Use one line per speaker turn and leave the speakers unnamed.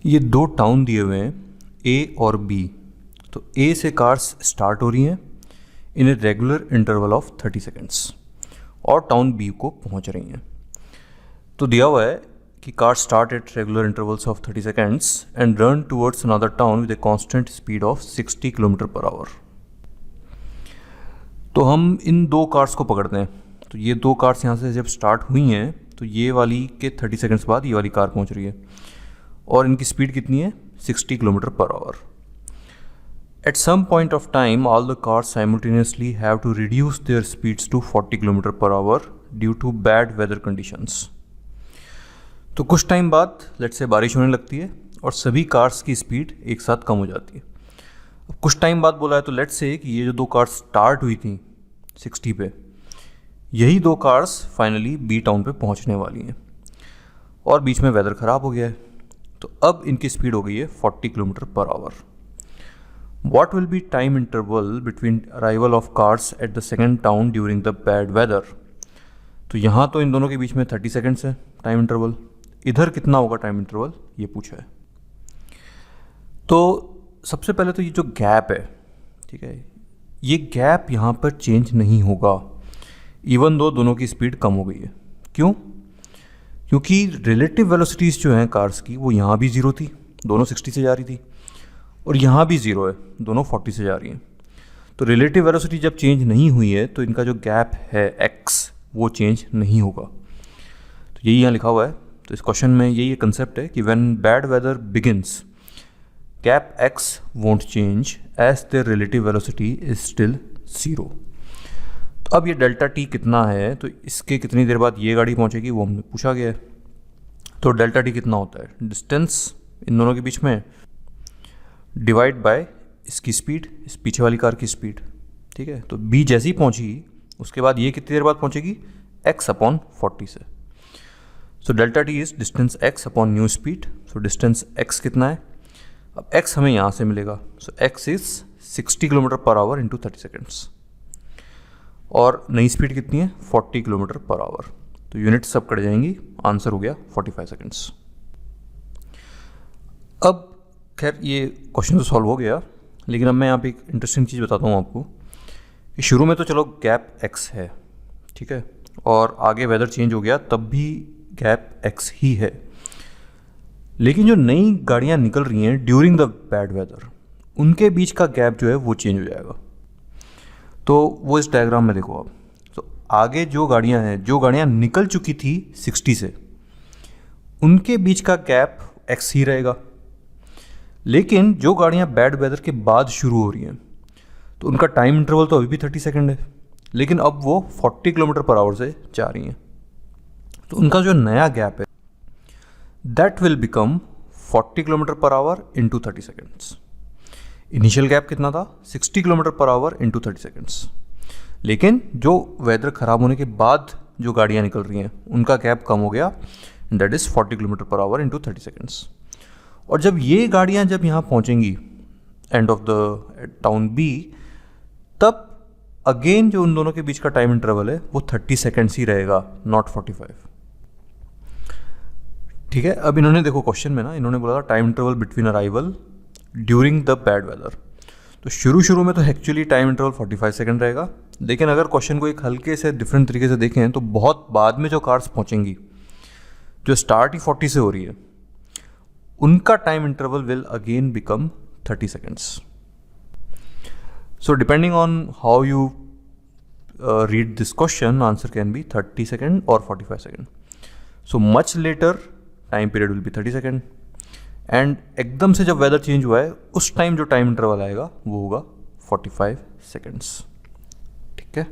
ये दो टाउन दिए हुए हैं ए और बी। तो ए से कार्स स्टार्ट हो रही हैं in a regular interval of 30 seconds और टाउन बी को पहुंच रही हैं। तो दिया हुआ है कि car start at regular intervals of 30 seconds and run towards another town with a constant speed of 60 kilometre per hour. तो हम इन दो कार्स को पकड़ते हैं। तो ये दो कार्स यहाँ से जब स्टार्ट हुई हैं तो ये वाली के 30 सेकेंड्स बाद ये वाली कार पहुँच रही है और इनकी स्पीड कितनी है 60 kilometre per our. At some point of time, all the cars simultaneously have to reduce their speeds to 40 km per hour due to bad weather conditions. तो कुछ टाइम बाद लेट्स से बारिश होने लगती है और सभी कार्स की स्पीड एक साथ कम हो जाती है। अब कुछ टाइम बाद बोला है तो लेट्स से कि ये जो दो कार्स स्टार्ट हुई थी 60 पे, यही दो कार्स फाइनली बी टाउन पे पहुंचने वाली हैं और बीच में वेदर ख़राब हो गया है। तो अब इनकी स्पीड हो गई है 40 kilometre per our. What will be time interval between arrival of cars at the second town during the bad weather? तो यहाँ तो इन दोनों के बीच में 30 सेकेंड्स है टाइम इंटरवल। इधर कितना होगा टाइम इंटरवल ये पूछा है। तो सबसे पहले तो ये जो गैप है, ठीक है, ये गैप यहाँ पर चेंज नहीं होगा इवन दो दोनों की स्पीड कम हो गई है। क्यों? क्योंकि रिलेटिव वेलोसिटीज़ जो हैं कार्स की वो यहाँ भी ज़ीरो थी, दोनों 60 से जा रही थी, और यहाँ भी ज़ीरो है, दोनों 40 से जा रही हैं। तो रिलेटिव वेलोसिटी जब चेंज नहीं हुई है तो इनका जो गैप है x वो चेंज नहीं होगा। तो यही यहाँ लिखा हुआ है। तो इस क्वेश्चन में यही कंसेप्ट है कि when bad weather begins gap x won't change as the relative velocity is still zero. तो अब ये डेल्टा t कितना है, तो इसके कितनी देर बाद ये गाड़ी पहुँचेगी वो हमने पूछा गया है। तो डेल्टा t कितना होता है, डिस्टेंस इन दोनों के बीच में डिवाइड बाय इसकी स्पीड, इस पीछे वाली कार की स्पीड, ठीक है। तो बी जैसी पहुंची उसके बाद ये कितनी देर बाद पहुंचेगी x अपॉन 40 से। So delta T is distance x upon new speed. So distance x कितना है, अब x हमें यहाँ से मिलेगा। सो x is 60 kilometre per hour into 30 seconds और नई स्पीड कितनी है 40 किलोमीटर पर आवर। तो यूनिट सब कट जाएंगी, आंसर हो गया 45 सेकेंड्स। अब खैर ये क्वेश्चन तो सॉल्व हो गया, लेकिन अब मैं यहाँ पे एक इंटरेस्टिंग चीज़ बताता हूँ आपको कि शुरू में तो चलो गैप x है, ठीक है, और आगे वेदर चेंज हो गया तब भी गैप x ही है, लेकिन जो नई गाड़ियाँ निकल रही हैं ड्यूरिंग द बैड वेदर उनके बीच का गैप जो है वो चेंज हो जाएगा। तो वो इस डायग्राम में देखो आप। तो आगे जो गाड़ियाँ हैं, जो गाड़ियाँ निकल चुकी थी 60 से, उनके बीच का गैप x ही रहेगा, लेकिन जो गाड़ियाँ बैड वेदर के बाद शुरू हो रही हैं तो उनका टाइम इंटरवल तो अभी भी 30 सेकेंड है, लेकिन अब वो 40 किलोमीटर पर आवर से जा रही हैं। तो उनका जो नया गैप है that will become 40 kilometre per hour into 30 seconds. Initial gap कितना था 60 kilometre per hour into 30 seconds, लेकिन जो वेदर ख़राब होने के बाद जो गाड़ियाँ निकल रही हैं उनका गैप कम हो गया, that is 40 kilometre per hour into 30 seconds. और जब ये गाड़ियाँ जब यहाँ पहुँचेंगी end of the town B, तब अगेन जो उन दोनों के बीच का टाइम इंटरवल है वो 30 सेकेंड्स ही रहेगा, नॉट 45। ठीक है। अब इन्होंने देखो क्वेश्चन में ना इन्होंने बोला था time interval between arrival during the bad weather. तो शुरू में तो एक्चुअली टाइम इंटरवल 45 सेकेंड रहेगा, लेकिन अगर क्वेश्चन को एक हल्के से डिफरेंट तरीके से देखें तो बहुत बाद में जो कार्स पहुँचेंगी, जो स्टार्ट ही 40 से हो रही है, उनका time interval will again become 30 seconds. So depending on how you read this question, answer can be 30 second or 45 second. So much later time period will be 30 second. And एकदम से जब weather change हुआ है उस time जो time interval आएगा वो होगा 45 seconds. ठीक है।